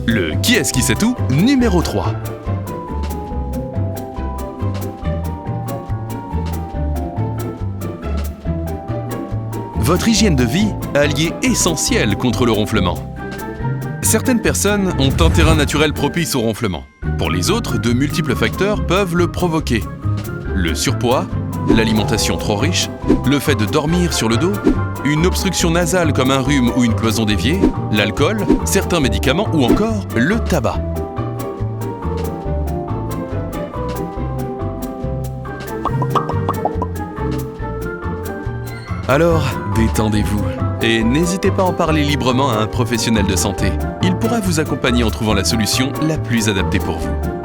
Le Qui est-ce qui sait tout numéro 3. Votre hygiène de vie, allié essentiel contre le ronflement. Certaines personnes ont un terrain naturel propice au ronflement. Pour les autres, de multiples facteurs peuvent le provoquer. Le surpoids, l'alimentation trop riche, le fait de dormir sur le dos, une obstruction nasale comme un rhume ou une cloison d'évier, l'alcool, certains médicaments ou encore le tabac. Alors, détendez-vous et n'hésitez pas à en parler librement à un professionnel de santé. Il pourra vous accompagner en trouvant la solution la plus adaptée pour vous.